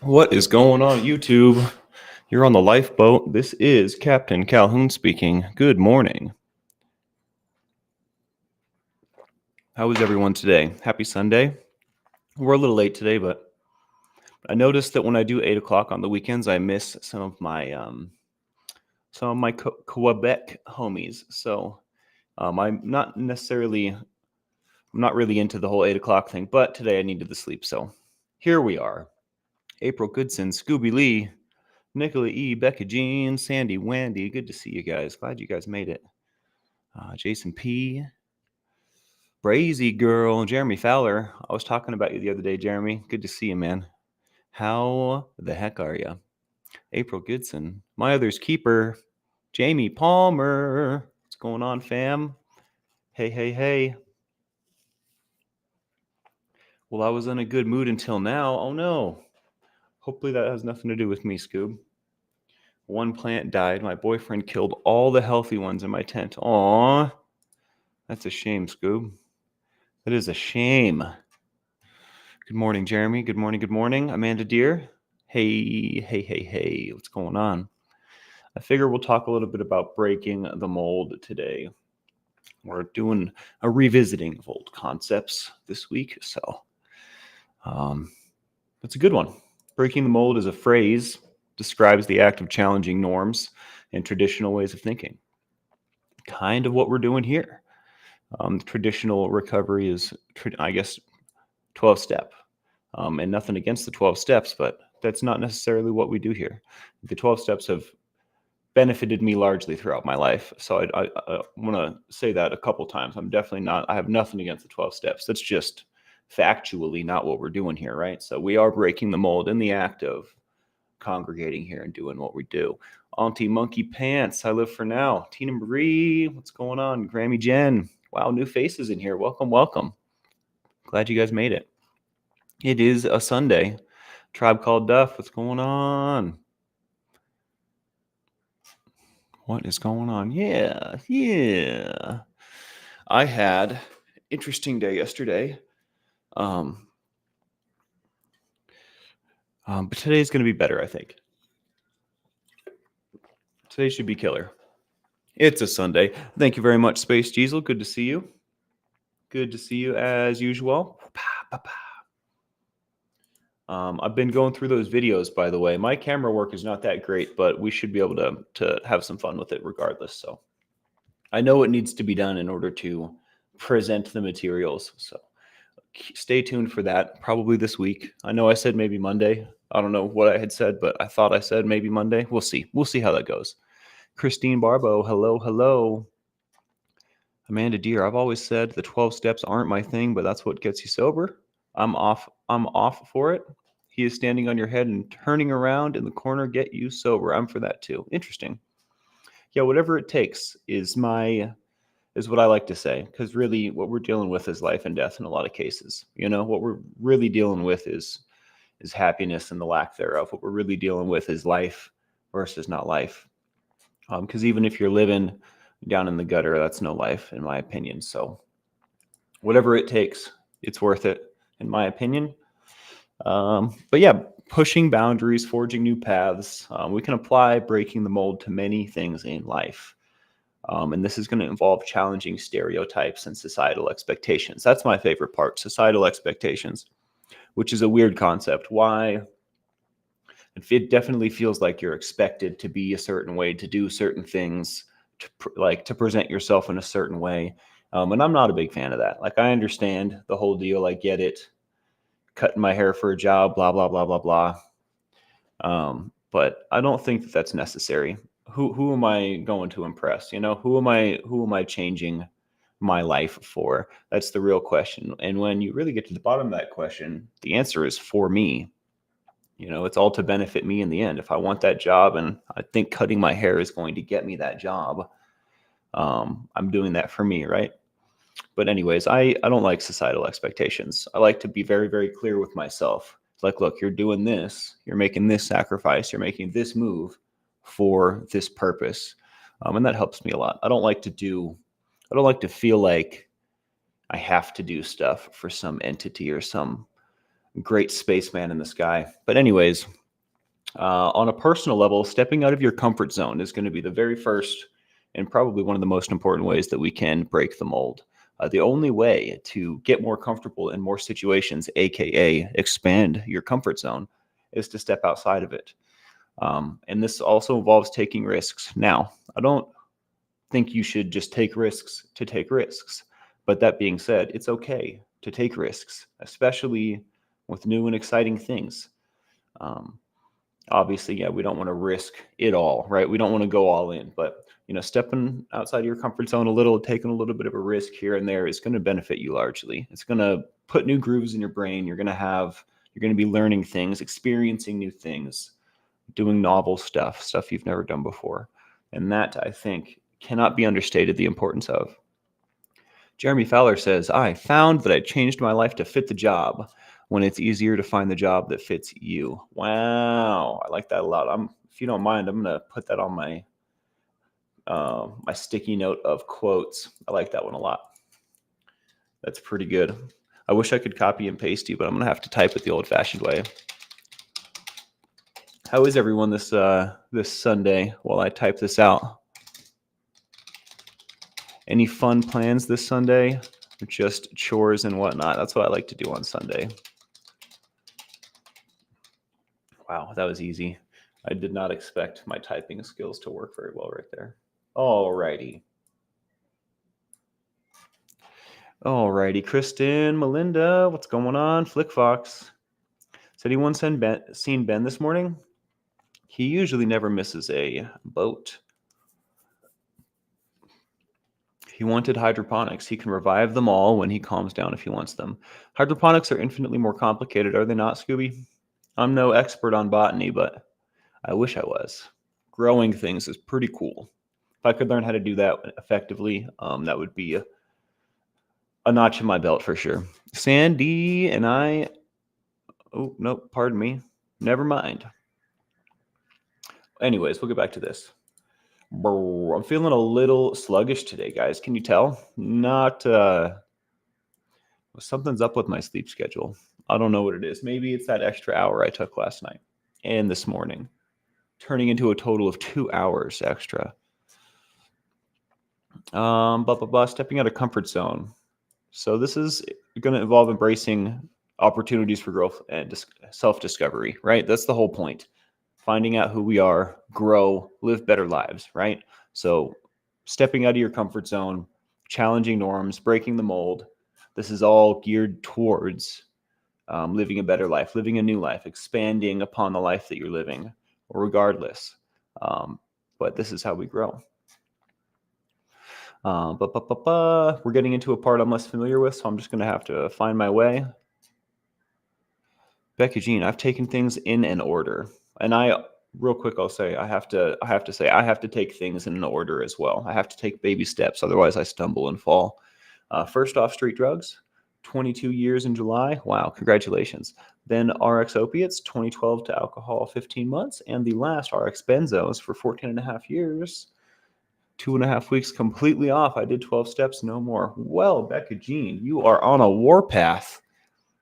What is going on, YouTube? You're on the lifeboat. This is Captain Calhoun speaking. Good morning. How is everyone today? Happy Sunday. We're a little late today, but I noticed that when I do 8 o'clock on the weekends, I miss some of my Quebec homies. So I'm not really into the whole 8 o'clock thing, but today I needed the sleep. So here we are. April Goodson, Scooby Lee, Nicola E, Becca Jean, Sandy, Wendy. Good to see you guys. Glad you guys made it. Jason P, Brazy Girl, Jeremy Fowler. I was talking about you the other day, Jeremy. Good to see you, man. How the heck are you? April Goodson, my other's keeper, Jamie Palmer. What's going on, fam? Hey. Well, I was in a good mood until now. Oh no. Hopefully that has nothing to do with me, Scoob. One plant died. My boyfriend killed all the healthy ones in my tent. Aw. That's a shame, Scoob. That is a shame. Good morning, Jeremy. Good morning. Amanda Deer. Hey. What's going on? I figure we'll talk a little bit about breaking the mold today. We're doing a revisiting of old concepts this week, so it's a good one. Breaking the mold is a phrase, describes the act of challenging norms and traditional ways of thinking. Kind of what we're doing here. Traditional recovery is, I guess, 12-step. And nothing against the 12 steps, but that's not necessarily what we do here. The 12 steps have benefited me largely throughout my life. So I want to say that a couple times. I have nothing against the 12 steps. That's just factually not what we're doing here, right? So we are breaking the mold in the act of congregating here and doing what we do. Auntie Monkey Pants, I live for now. Tina Marie, what's going on? Grammy Jen, wow, new faces in here. Welcome. Glad you guys made it. It is a Sunday. Tribe Called Duff, what's going on? What is going on? Yeah. I had an interesting day yesterday. But today's going to be better, I think. Today should be killer. It's a Sunday. Thank you very much, Space Diesel. Good to see you. Good to see you as usual. I've been going through those videos, by the way. My camera work is not that great, but we should be able to have some fun with it regardless. So I know what needs to be done in order to present the materials. So stay tuned for that, probably this week. I know I said maybe Monday. I don't know what I had said, but I thought I said maybe Monday. We'll see. We'll see how that goes. Christine Barbo, hello. Amanda Deer, I've always said the 12 steps aren't my thing, but that's what gets you sober. I'm off for it. He is standing on your head and turning around in the corner, get you sober. I'm for that too. Interesting. Yeah, whatever it takes is what I like to say, because really what we're dealing with is life and death in a lot of cases. You know, what we're really dealing with is happiness and the lack thereof. What we're really dealing with is life versus not life. Because even if you're living down in the gutter, that's no life, in my opinion. So whatever it takes, it's worth it, in my opinion. But yeah, pushing boundaries, forging new paths. We can apply breaking the mold to many things in life. And this is going to involve challenging stereotypes and societal expectations. That's my favorite part, societal expectations, which is a weird concept. Why? It definitely feels like you're expected to be a certain way, to do certain things, to present yourself in a certain way. And I'm not a big fan of that. Like, I understand the whole deal. I get it. Cutting my hair for a job, blah, blah, blah, blah, blah. But I don't think that that's necessary. Who am I going to impress? You know, who am I changing my life for? That's the real question. And when you really get to the bottom of that question, the answer is for me. You know, it's all to benefit me in the end. If I want that job and I think cutting my hair is going to get me that job, I'm doing that for me, right? But anyways, I don't like societal expectations. I like to be very, very clear with myself. It's like, look, you're doing this, you're making this sacrifice, you're making this move for this purpose. And that helps me a lot. I don't like to feel like I have to do stuff for some entity or some great spaceman in the sky. But anyways, On a personal level, stepping out of your comfort zone is going to be the very first and probably one of the most important ways that we can break the mold. The only way to get more comfortable in more situations, aka expand your comfort zone, is to step outside of it. And this also involves taking risks. Now, I don't think you should just take risks to take risks. But that being said, it's okay to take risks, especially with new and exciting things. Um, Obviously, yeah, we don't want to risk it all, right? We don't want to go all in, but stepping outside of your comfort zone a little, taking a little bit of a risk here and there is going to benefit you largely. It's going to put new grooves in your brain. You're going to be learning things, experiencing new things, doing novel stuff you've never done before. And that, I think, cannot be understated the importance of. Jeremy Fowler says, I found that I changed my life to fit the job when it's easier to find the job that fits you. Wow. I like that a lot. If you don't mind, I'm going to put that on my my sticky note of quotes. I like that one a lot. That's pretty good. I wish I could copy and paste you, but I'm going to have to type it the old-fashioned way. How is everyone this Sunday while I type this out? Any fun plans this Sunday? Or just chores and whatnot? That's what I like to do on Sunday. Wow, that was easy. I did not expect my typing skills to work very well right there. Alrighty. Kristen, Melinda, what's going on? Flickfox. Has anyone seen Ben this morning? He usually never misses a boat. He wanted hydroponics. He can revive them all when he calms down if he wants them. Hydroponics are infinitely more complicated, are they not, Scooby? I'm no expert on botany, but I wish I was. Growing things is pretty cool. If I could learn how to do that effectively, that would be a notch in my belt for sure. Sandy and I. Oh, no, pardon me. Never mind. Anyways, we'll get back to this. I'm feeling a little sluggish today, guys. Can you tell? Not, something's up with my sleep schedule. I don't know what it is. Maybe it's that extra hour I took last night and this morning, turning into a total of 2 hours extra. Stepping out of comfort zone. So this is going to involve embracing opportunities for growth and self-discovery, right? That's the whole point. Finding out who we are, grow, live better lives, right? So stepping out of your comfort zone, challenging norms, breaking the mold. This is all geared towards living a better life, living a new life, expanding upon the life that you're living, regardless. But this is how we grow. We're getting into a part I'm less familiar with, so I'm just going to have to find my way. Becky Jean, I've taken things in an order. And real quick, I'll say I have to take things in an order as well. I have to take baby steps, otherwise I stumble and fall. First off, street drugs, 22 years in July. Wow, congratulations. Then RX opiates, 2012 to alcohol, 15 months. And the last RX benzos for 14 and a half years. 2.5 weeks completely off. I did 12 steps, no more. Well, Becca Jean, you are on a warpath.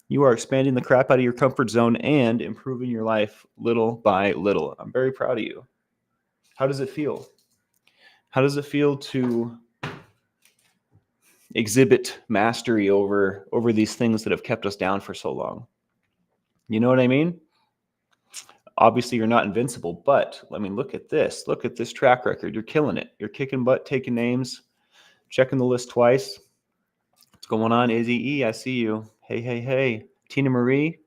You are expanding the crap out of your comfort zone and improving your life little by little. I'm very proud of you. How does it feel? How does it feel to exhibit mastery over these things that have kept us down for so long? You know what I mean? Obviously, you're not invincible, but I mean, look at this. Look at this track record. You're killing it. You're kicking butt, taking names, checking the list twice. What's going on, Izzy E? I see you. Hey, hey, hey. Tina Marie.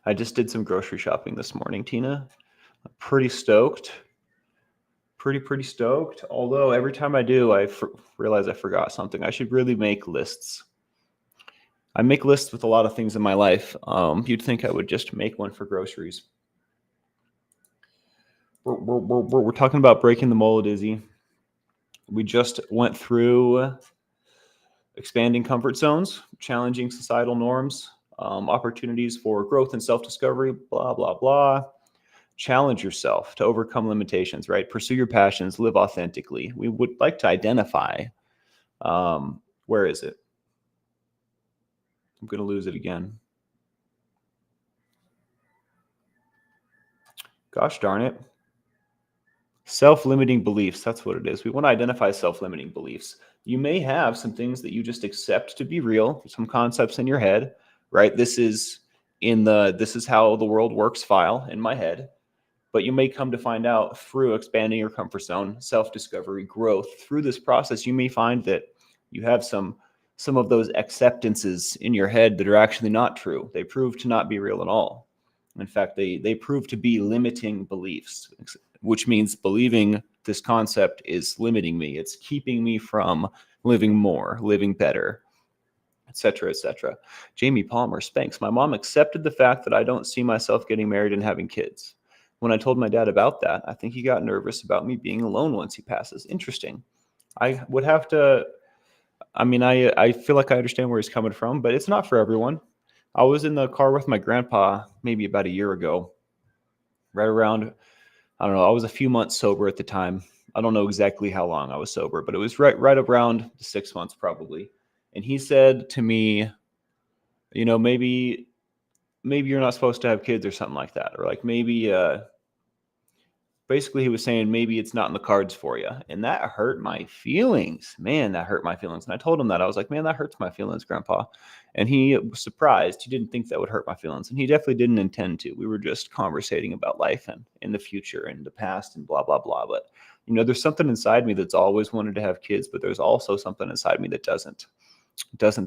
I just did some grocery shopping this morning, Tina. I'm pretty stoked. Pretty stoked. Although every time I do, I realize I forgot something. I should really make lists. I make lists with a lot of things in my life. You'd think I would just make one for groceries. We're talking about breaking the mold, Izzy. We just went through expanding comfort zones, challenging societal norms, opportunities for growth and self-discovery, blah, blah, blah. Challenge yourself to overcome limitations, right? Pursue your passions, live authentically. We would like to identify Where is it? I'm going to lose it again. Gosh darn it. Self-limiting beliefs. That's what it is. We want to identify self-limiting beliefs. You may have some things that you just accept to be real, some concepts in your head, right? This is how the world works file in my head. But you may come to find out through expanding your comfort zone, self-discovery, growth. Through this process, you may find that you have some of those acceptances in your head that are actually not true. They prove to not be real at all. In fact, they prove to be limiting beliefs, which means believing this concept is limiting me. It's keeping me from living more, living better, etc., etc. Jamie Palmer, Spanx. My mom accepted the fact that I don't see myself getting married and having kids. When I told my dad about that, I think he got nervous about me being alone once he passes. Interesting. I would have to, I mean, I feel like I understand where he's coming from, but it's not for everyone. I was in the car with my grandpa maybe about a year ago, right around, I don't know, I was a few months sober at the time. I don't know exactly how long I was sober, but it was right around 6 months probably. And he said to me, maybe you're not supposed to have kids or something like that, or like maybe basically he was saying maybe it's not in the cards for you. And that hurt my feelings. Man, that hurt my feelings. And I told him that. I was like, man, that hurts my feelings, Grandpa. And he was surprised. He didn't think that would hurt my feelings. And he definitely didn't intend to. We were just conversating about life and in the future and the past and blah, blah, blah. But, there's something inside me that's always wanted to have kids, but there's also something inside me that doesn't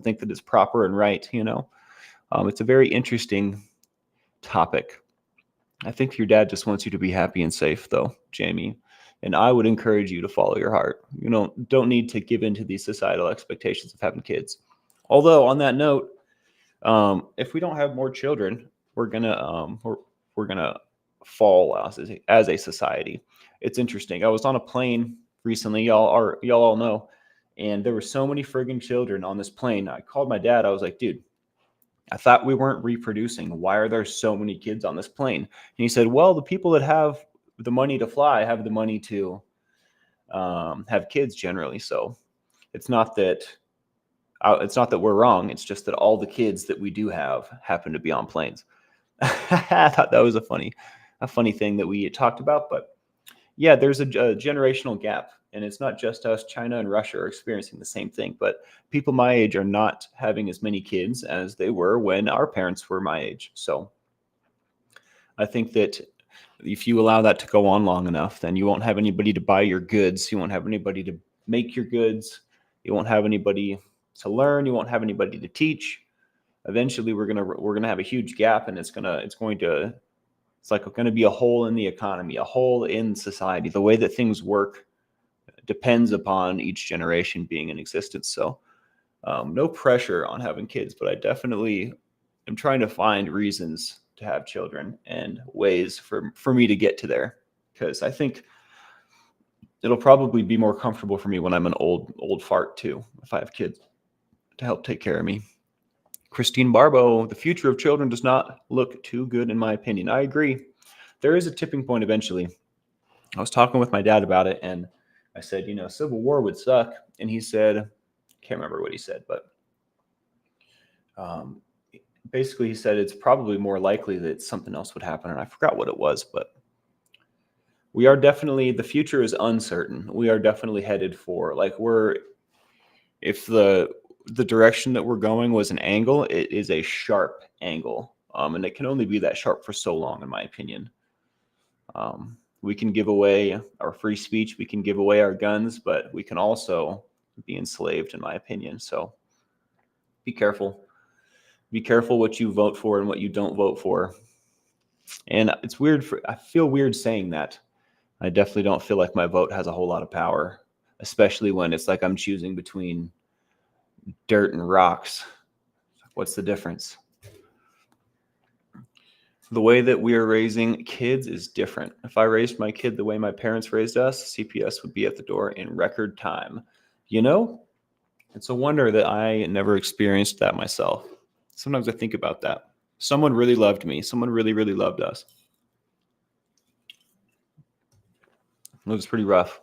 think that it's proper and right. It's a very interesting topic. I think your dad just wants you to be happy and safe, though, Jamie. And I would encourage you to follow your heart. You don't need to give in to these societal expectations of having kids. Although, on that note, if we don't have more children, we're gonna fall as a society. It's interesting. I was on a plane recently. Y'all all know, and there were so many friggin' children on this plane. I called my dad. I was like, dude, I thought we weren't reproducing. Why are there so many kids on this plane? And he said, well, the people that have the money to fly have the money to have kids generally. So it's not that we're wrong. It's just that all the kids that we do have happen to be on planes. I thought that was a funny thing that we talked about. But yeah, there's a generational gap. And it's not just us. China and Russia are experiencing the same thing. But people my age are not having as many kids as they were when our parents were my age. So I think that if you allow that to go on long enough, then you won't have anybody to buy your goods. You won't have anybody to make your goods. You won't have anybody to learn. You won't have anybody to teach. Eventually, we're gonna have a huge gap, and it's like going to be a hole in the economy, a hole in society. The way that things work depends upon each generation being in existence. So no pressure on having kids, but I definitely am trying to find reasons to have children and ways for me to get to there, because I think it'll probably be more comfortable for me when I'm an old fart too, if I have kids to help take care of me. Christine Barbo, the future of children does not look too good in my opinion. I agree. There is a tipping point eventually. I was talking with my dad about it, and I said, Civil War would suck. And he said, can't remember what he said, but basically he said it's probably more likely that something else would happen. And I forgot what it was, but we are definitely, the future is uncertain. We are definitely headed for, if the direction that we're going was an angle, it is a sharp angle. And it can only be that sharp for so long, in my opinion. We can give away our free speech, we can give away our guns, but we can also be enslaved, in my opinion. So be careful. Be careful what you vote for and what you don't vote for. And it's weird, I feel weird saying that. I definitely don't feel like my vote has a whole lot of power, especially when it's like I'm choosing between dirt and rocks. What's the difference? The way that we are raising kids is different. If I raised my kid the way my parents raised us, CPS would be at the door in record time. It's a wonder that I never experienced that myself. Sometimes I think about that. Someone really loved me. Someone really, really loved us. It was pretty rough.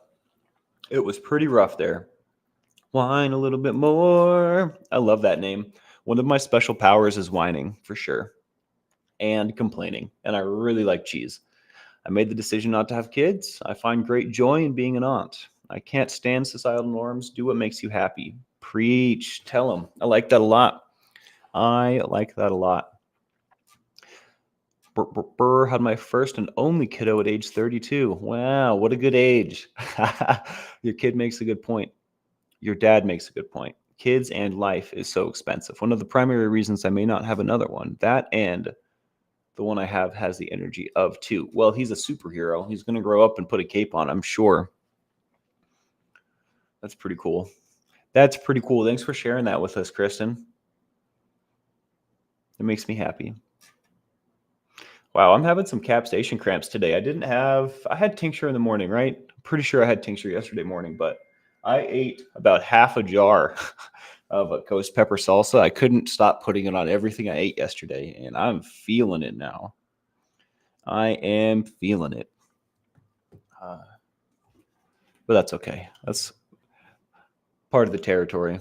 It was pretty rough there. Whine a little bit more. I love that name. One of my special powers is whining, for sure, and complaining. And I really like cheese. I made the decision not to have kids. I find great joy in being an aunt. I can't stand societal norms. Do what makes you happy. Preach. Tell them. I like that a lot. I like that a lot. Had my first and only kiddo at age 32. Wow, what a good age. Your kid makes a good point. Your dad makes a good point. Kids and life is so expensive. One of the primary reasons I may not have another one, that and the one I have has the energy of two. Well, he's a superhero. He's going to grow up and put a cape on, I'm sure. That's pretty cool. That's pretty cool. Thanks for sharing that with us, Kristen. It makes me happy. Wow, I'm having some capsation cramps today. I had tincture in the morning, right? I'm pretty sure I had tincture yesterday morning, but I ate about half a jar of a ghost pepper salsa. I couldn't stop putting it on everything I ate yesterday, and I'm feeling it now. I am feeling it. But that's okay. That's part of the territory.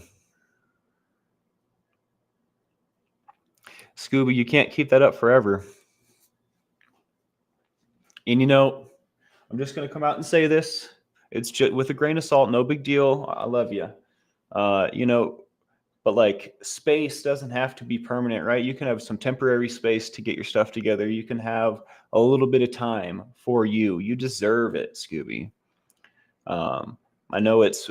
Scooby, you can't keep that up forever. And I'm just going to come out and say this. It's just with a grain of salt, no big deal. I love you. But like space doesn't have to be permanent, right? You can have some temporary space to get your stuff together. You can have a little bit of time for you. You deserve it, Scooby. I know it's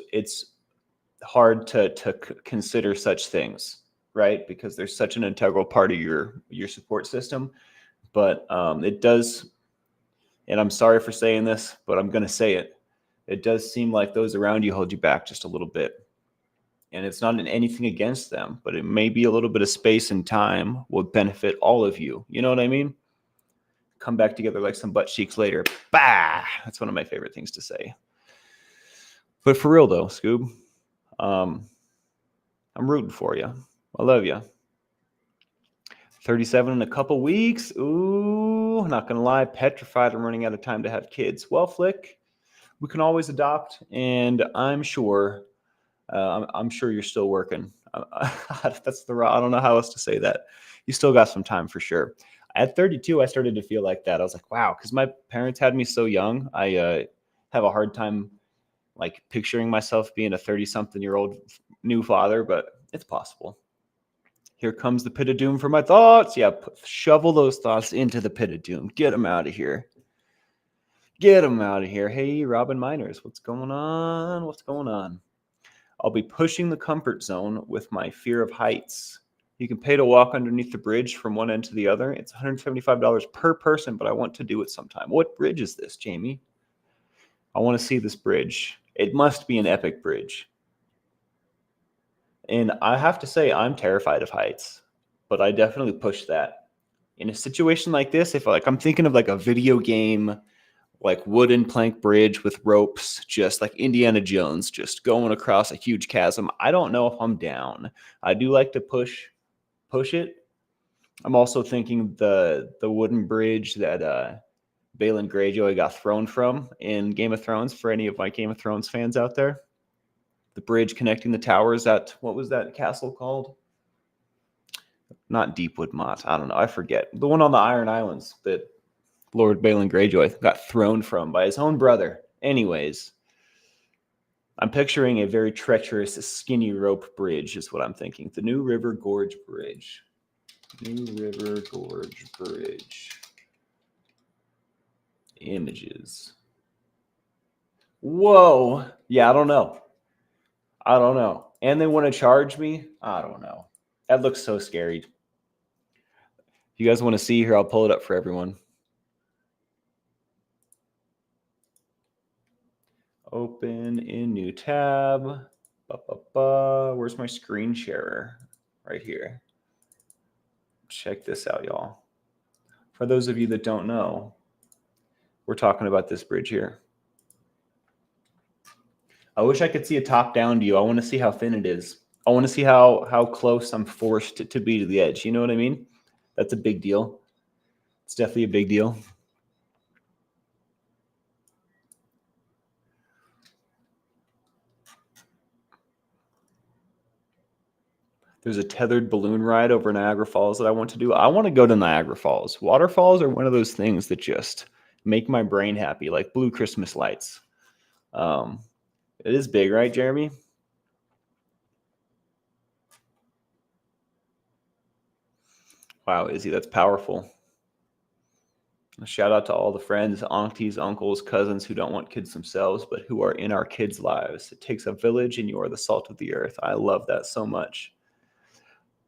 hard to consider such things, right? Because there's such an integral part of your support system. But it does, and I'm sorry for saying this, but I'm going to say it. It does seem like those around you hold you back just a little bit. And it's not anything against them, but it may be a little bit of space and time will benefit all of you. You know what I mean? Come back together like some butt cheeks later. Bah! That's one of my favorite things to say. But for real though, Scoob, I'm rooting for you. I love you. 37 in a couple weeks. Ooh, not gonna lie, petrified I'm running out of time to have kids. Well, Flick, we can always adopt, and I'm sure you're still working. That's I don't know how else to say that. You still got some time for sure. At 32, I started to feel like that. I was like, wow, because my parents had me so young. I have a hard time like picturing myself being a 30-something-year-old new father, but it's possible. Here comes the pit of doom for my thoughts. Yeah, shovel those thoughts into the pit of doom. Get them out of here. Get them out of here. Hey, Robin Miners, what's going on? What's going on? I'll be pushing the comfort zone with my fear of heights. You can pay to walk underneath the bridge from one end to the other. It's $175 per person, but I want to do it sometime. What bridge is this, Jamie? I want to see this bridge. It must be an epic bridge. And I have to say, I'm terrified of heights, but I definitely push that. In a situation like this, if I'm thinking of like a video game, like wooden plank bridge with ropes, just like Indiana Jones, just going across a huge chasm, I don't know if I'm down. I do like to push it. I'm also thinking the wooden bridge that Balin Greyjoy got thrown from in Game of Thrones, for any of my Game of Thrones fans out there. The bridge connecting the towers at, what was that castle called? Not Deepwood Mott. I don't know. I forget. The one on the Iron Islands that Lord Balin Greyjoy got thrown from by his own brother. Anyways, I'm picturing a very treacherous, skinny rope bridge is what I'm thinking. The New River Gorge Bridge. New River Gorge Bridge. Images. Whoa. Yeah, I don't know. And they want to charge me? I don't know. That looks so scary. If you guys want to see here, I'll pull it up for everyone. Open in new tab. Where's my screen sharer? Right here. Check this out, y'all. For those of you that don't know, we're talking about this bridge here. I wish I could see a top-down view. I want to see how thin it is. I want to see how close I'm forced to be to the edge. You know what I mean? That's a big deal. It's definitely a big deal. There's a tethered balloon ride over Niagara Falls that I want to do. I want to go to Niagara Falls. Waterfalls are one of those things that just make my brain happy, like blue Christmas lights. Um, it is big, right, Jeremy? Wow, Izzy, that's powerful. A shout out to all the friends, aunties, uncles, cousins who don't want kids themselves, but who are in our kids' lives. It takes a village, and you are the salt of the earth. I love that so much.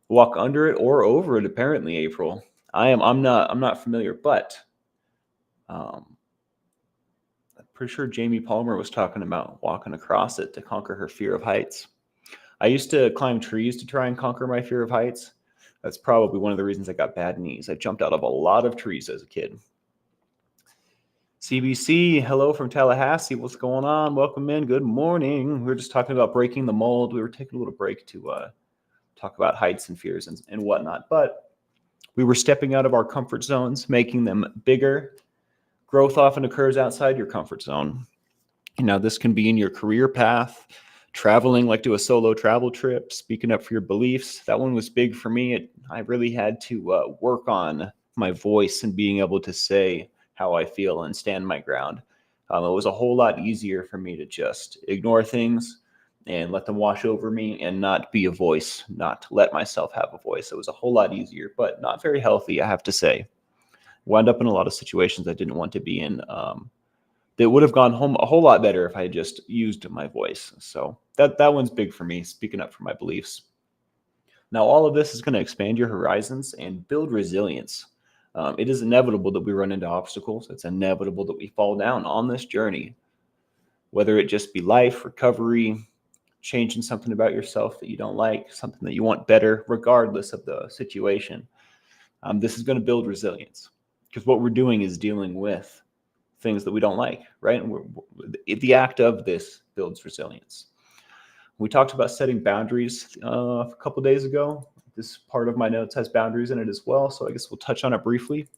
Walk under it or over it, apparently, April. I'm not familiar, but um, I'm pretty sure Jamie Palmer was talking about walking across it to conquer her fear of heights. I used to climb trees to try and conquer my fear of heights. That's probably one of the reasons I got bad knees. I jumped out of a lot of trees as a kid. CBC, hello from Tallahassee. What's going on? Welcome in. Good morning. We were just talking about breaking the mold. We were taking a little break to talk about heights and fears and whatnot, but we were stepping out of our comfort zones, making them bigger. Growth often occurs outside your comfort zone. This can be in your career path, traveling, like do a solo travel trip, speaking up for your beliefs. That one was big for me. I really had to work on my voice and being able to say how I feel and stand my ground. It was a whole lot easier for me to just ignore things and let them wash over me and not be a voice, not let myself have a voice. It was a whole lot easier, but not very healthy, I have to say. Wound up in a lot of situations I didn't want to be in. That would have gone home a whole lot better if I had just used my voice. So that one's big for me, speaking up for my beliefs. Now, all of this is going to expand your horizons and build resilience. It is inevitable that we run into obstacles. It's inevitable that we fall down on this journey, whether it just be life, recovery, changing something about yourself that you don't like, something that you want better, regardless of the situation. This is going to build resilience because what we're doing is dealing with things that we don't like, right? And the act of this builds resilience. We talked about setting boundaries a couple of days ago. This part of my notes has boundaries in it as well, so I guess we'll touch on it briefly.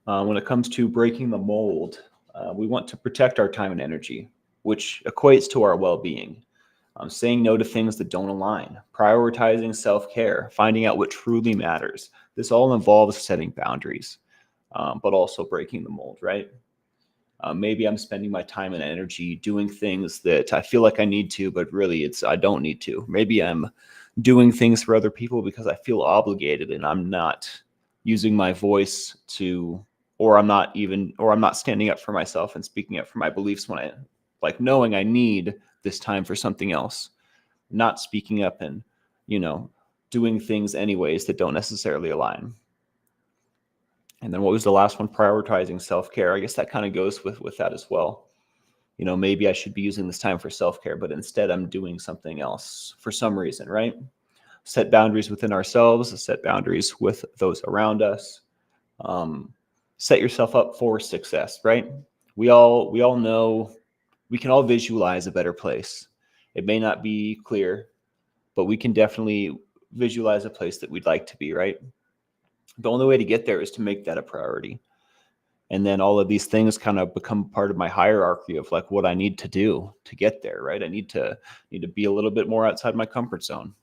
When it comes to breaking the mold, we want to protect our time and energy, which equates to our well-being. Saying no to things that don't align, prioritizing self-care, finding out what truly matters. This all involves setting boundaries, but also breaking the mold, right? Maybe I'm spending my time and energy doing things that I feel like I need to, but really I don't need to. Maybe I'm doing things for other people because I feel obligated and I'm not using my voice or I'm not standing up for myself and speaking up for my beliefs when I like knowing I need this time for something else, not speaking up and, doing things anyways that don't necessarily align. And then what was the last one? Prioritizing self-care. I guess that kind of goes with that as well. Maybe I should be using this time for self-care, but instead I'm doing something else for some reason, right? Set boundaries within ourselves, set boundaries with those around us. Set yourself up for success, right? We all know, we can all visualize a better place. It may not be clear, but we can definitely visualize a place that we'd like to be, right? The only way to get there is to make that a priority. And then all of these things kind of become part of my hierarchy of like what I need to do to get there, right? I need to be a little bit more outside my comfort zone.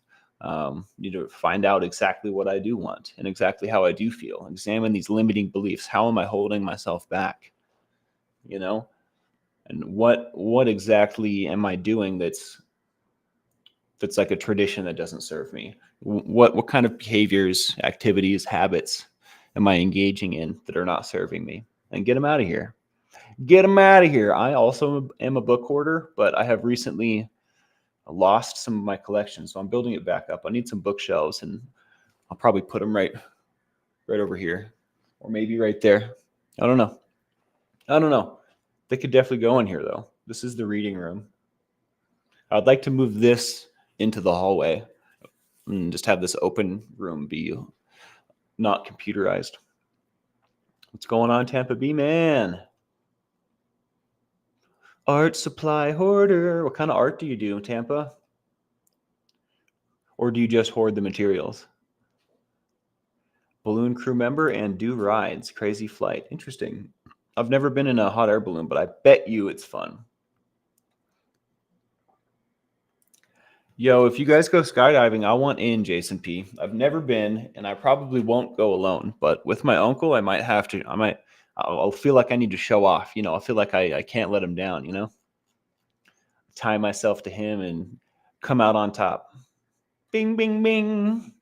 Need to find out exactly what I do want and exactly how I do feel. Examine these limiting beliefs. How am I holding myself back? And what exactly am I doing that's like a tradition that doesn't serve me? What kind of behaviors, activities, habits am I engaging in that are not serving me? And get them out of here. Get them out of here. I also am a book hoarder, but I have recently lost some of my collection, so I'm building it back up. I need some bookshelves, and I'll probably put them right over here, or maybe right there. I don't know. They could definitely go in here, though. This is the reading room. I'd like to move this into the hallway and just have this open room be not computerized. What's going on, Tampa Bay, man? Art supply hoarder. What kind of art do you do, Tampa? Or do you just hoard the materials? Balloon crew member and do rides. Crazy flight. Interesting. I've never been in a hot air balloon, but I bet you it's fun. Yo, if you guys go skydiving, I want in, Jason P. I've never been, and I probably won't go alone. But with my uncle, I might have to. I'll feel like I need to show off. I feel like I can't let him down. Tie myself to him and come out on top. Bing, bing, bing.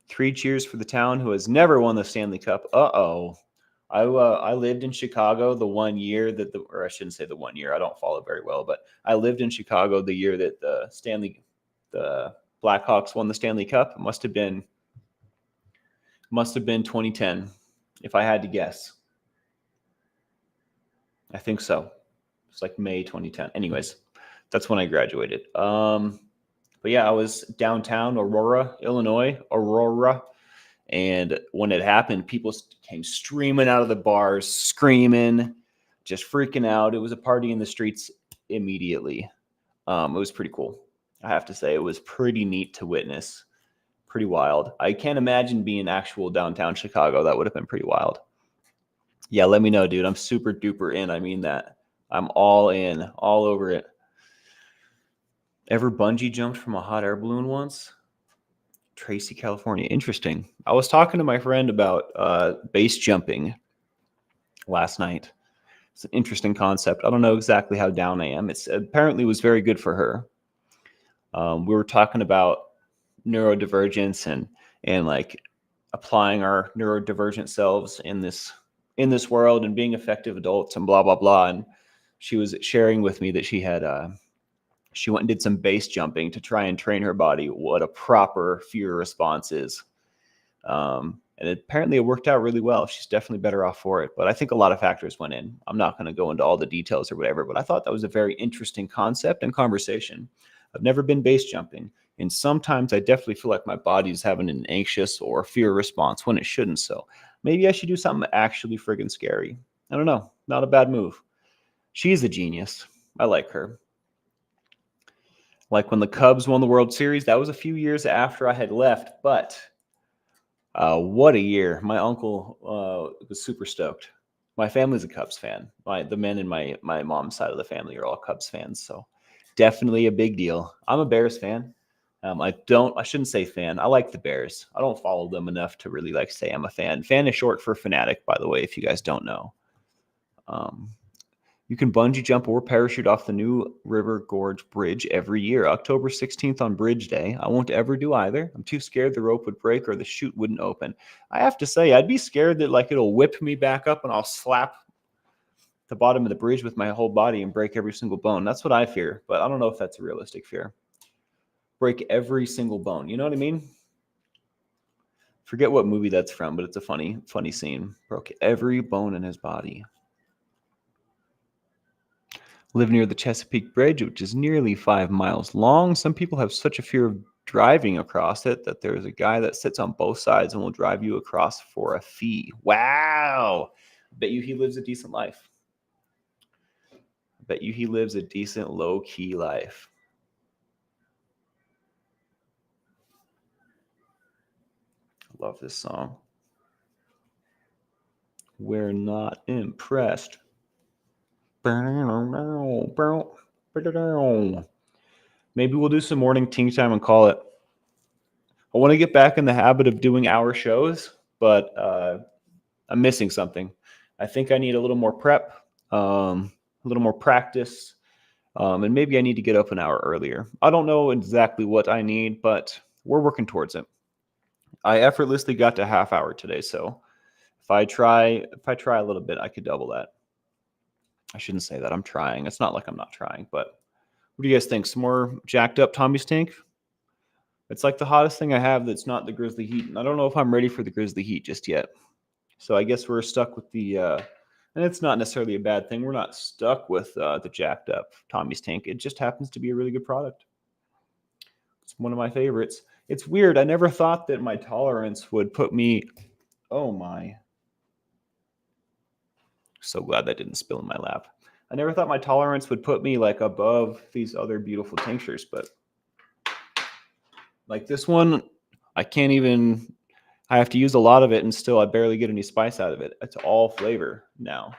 3 cheers for the town who has never won the Stanley Cup. Uh-oh. I lived in Chicago the one year that or I shouldn't say the one year. I don't follow very well, but I lived in Chicago the year that the Blackhawks won the Stanley Cup. It must have been 2010, if I had to guess. I think so. It's like May 2010. Anyways, that's when I graduated. But yeah, I was downtown Aurora, Illinois. And when it happened, people came streaming out of the bars, screaming, just freaking out. It was a party in the streets immediately. It was pretty cool. I have to say, it was pretty neat to witness. Pretty wild. I can't imagine being actual downtown Chicago. That would have been pretty wild. Yeah, let me know, dude. I'm super duper in. I mean that. I'm all in, all over it. Ever bungee jumped from a hot air balloon once? Tracy, California. Interesting. I was talking to my friend about base jumping last night. It's an interesting concept. I don't know exactly how down I am. It's apparently was very good for her. We were talking about neurodivergence and like applying our neurodivergent selves in this world and being effective adults and blah blah blah. And she was sharing with me that she went and did some base jumping to try and train her body what a proper fear response is. And apparently it worked out really well. She's definitely better off for it. But I think a lot of factors went in. I'm not going to go into all the details or whatever, but I thought that was a very interesting concept and conversation. I've never been base jumping. And sometimes I definitely feel like my body's having an anxious or fear response when it shouldn't. So maybe I should do something actually friggin' scary. I don't know. Not a bad move. She's a genius. I like her. Like when the Cubs won the World Series, that was a few years after I had left, but what a year. My uncle was super stoked. My family's a Cubs fan. The men in my mom's side of the family are all Cubs fans, so definitely a big deal. I'm a Bears fan. I shouldn't say fan. I like the Bears. I don't follow them enough to really like say I'm a fan. Fan is short for fanatic, by the way, if you guys don't know. You can bungee jump or parachute off the New River Gorge Bridge every year. October 16th on Bridge Day. I won't ever do either. I'm too scared the rope would break or the chute wouldn't open. I have to say, I'd be scared that like it'll whip me back up and I'll slap the bottom of the bridge with my whole body and break every single bone. That's what I fear, but I don't know if that's a realistic fear. Break every single bone. You know what I mean? Forget what movie that's from, but it's a funny scene. Broke every bone in his body. Live near the Chesapeake Bridge, which is nearly 5 miles long. Some people have such a fear of driving across it that there's a guy that sits on both sides and will drive you across for a fee. Wow. Bet you he lives a decent life. Bet you he lives a decent low-key life. I love this song. We're not impressed. Maybe we'll do some morning tea time and call it. I want to get back in the habit of doing hour shows, but I'm missing something. I think I need a little more prep, a little more practice, and maybe I need to get up an hour earlier. I don't know exactly what I need, but we're working towards it. I effortlessly got to half hour today, so if I try a little bit, I could double that. I shouldn't say that. I'm trying. It's not like I'm not trying, but what do you guys think? Some more jacked up Tommy's tank? It's like the hottest thing I have that's not the Grizzly Heat. And I don't know if I'm ready for the Grizzly Heat just yet. So I guess we're stuck with the, and it's not necessarily a bad thing. We're not stuck with the jacked up Tommy's tank. It just happens to be a really good product. It's one of my favorites. It's weird. I never thought that my tolerance would put me, oh my. So glad that didn't spill in my lap. I never thought my tolerance would put me like above these other beautiful tinctures, but like this one, I have to use a lot of it and still I barely get any spice out of it. It's all flavor now.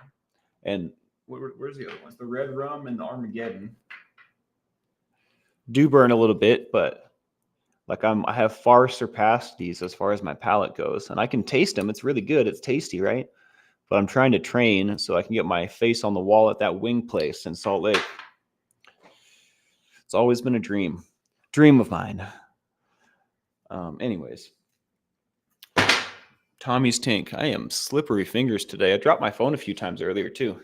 And where's the other ones? The red rum and the Armageddon do burn a little bit, but like I have far surpassed these as far as my palate goes, and I can taste them. It's really good. It's tasty, right? But I'm trying to train so I can get my face on the wall at that wing place in Salt Lake. It's always been a dream of mine. Anyways, Tommy's Tink. I am slippery fingers today. I dropped my phone a few times earlier too.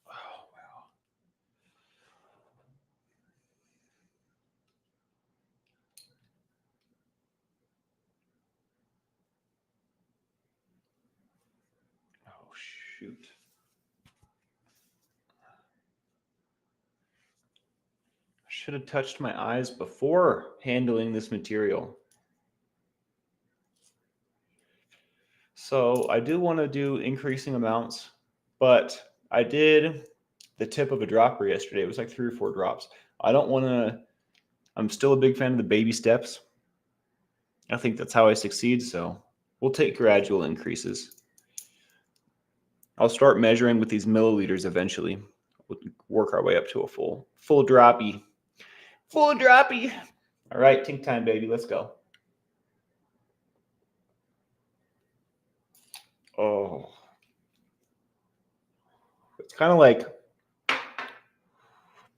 Oh, wow. Oh, shoot. I should have touched my eyes before handling this material. So I do want to do increasing amounts, but I did the tip of a dropper yesterday. It was like 3 or 4 drops. I don't want to, I'm still a big fan of the baby steps. I think that's how I succeed. So we'll take gradual increases. I'll start measuring with these milliliters eventually. We'll work our way up to a full droppy. Full droppy. All right, tink time, baby. Let's go. Oh. It's kind of like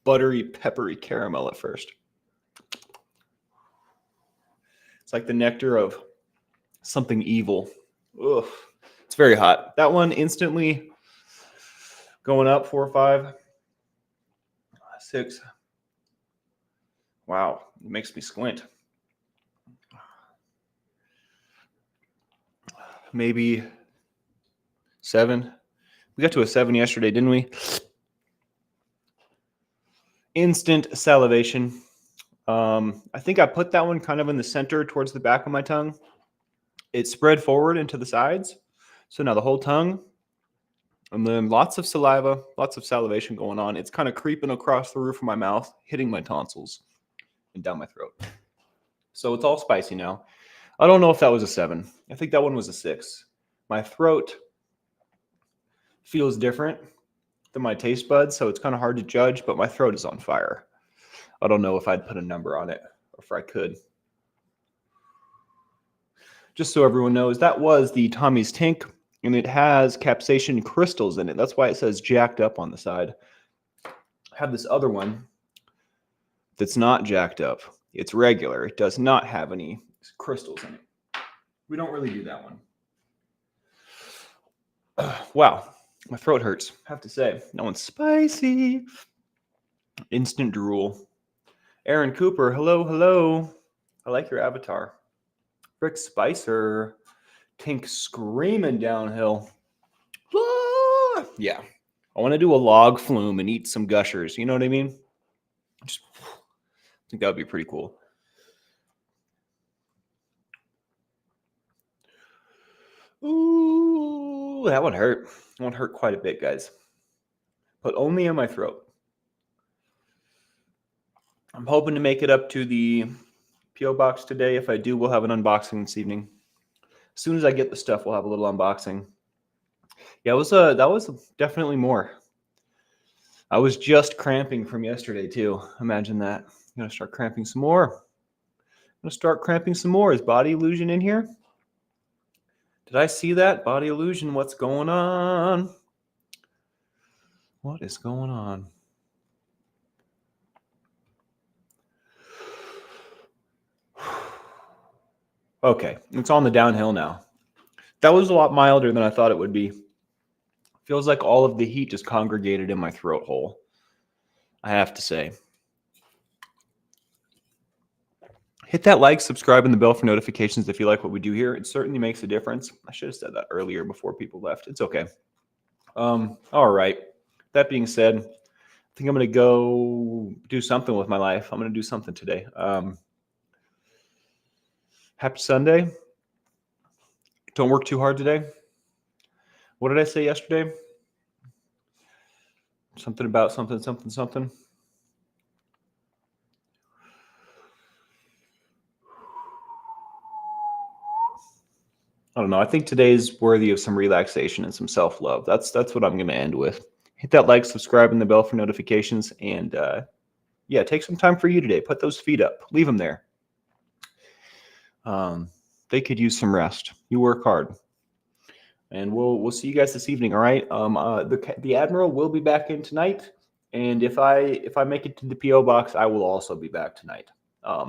buttery, peppery caramel at first. It's like the nectar of something evil. Ugh. It's very hot. That one instantly going up 4 or 5, 6. Wow, it makes me squint. Maybe 7. We got to a 7 yesterday, didn't we? Instant salivation. I think I put that one kind of in the center towards the back of my tongue. It spread forward into the sides. So now the whole tongue, and then lots of saliva, lots of salivation going on. It's kind of creeping across the roof of my mouth, hitting my tonsils and down my throat. So it's all spicy now. I don't know if that was a 7. I think that one was a 6. My throat feels different than my taste buds, so it's kind of hard to judge, but my throat is on fire. I don't know if I'd put a number on it or if I could. Just so everyone knows, that was the Tommy's Tink, and it has capsaicin crystals in it. That's why it says jacked up on the side. I have this other one that's not jacked up. It's regular. It does not have any crystals in it. We don't really do that one. Wow, my throat hurts, I have to say. That one's spicy. Instant drool. Aaron Cooper, hello. I like your avatar. Rick Spicer. Tink screaming downhill. Ah! Yeah. I want to do a log flume and eat some gushers. You know what I mean? I think that would be pretty cool. Ooh, that one hurt. That one hurt quite a bit, guys. But only in my throat. I'm hoping to make it up to the P.O. box today. If I do, we'll have an unboxing this evening. As soon as I get the stuff, we'll have a little unboxing. Yeah, that was definitely more. I was just cramping from yesterday too. Imagine that. I'm gonna start cramping some more. Is Body Illusion in here? Did I see that? Body Illusion, what's going on? What is going on? Okay, it's on the downhill now. That was a lot milder than I thought it would be. Feels like all of the heat just congregated in my throat hole, I have to say. Hit that like, subscribe, and the bell for notifications if you like what we do here. It certainly makes a difference. I should have said that earlier before people left. It's okay. All right. That being said, I think I'm going to go do something with my life. I'm going to do something today. Happy Sunday. Don't work too hard today. What did I say yesterday? Something about something. I don't know. I think today's worthy of some relaxation and some self-love. That's what I'm going to end with. Hit that like, subscribe, and the bell for notifications. And yeah, take some time for you today. Put those feet up. Leave them there. They could use some rest. You work hard. And we'll see you guys this evening. All right. The Admiral will be back in tonight, and if I make it to the PO box, I will also be back tonight.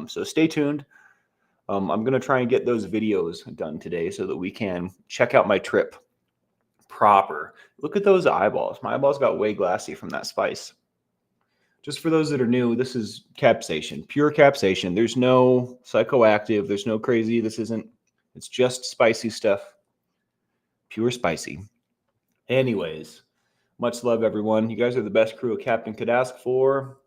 So stay tuned. I'm gonna try and get those videos done today so that we can check out my trip proper. Look at those eyeballs. My eyeballs got way glassy from that spice. Just for those that are new, this is capsaicin, pure capsaicin. There's no psychoactive. There's no crazy. This isn't. It's just spicy stuff. Pure spicy. Anyways, much love, everyone. You guys are the best crew a captain could ask for.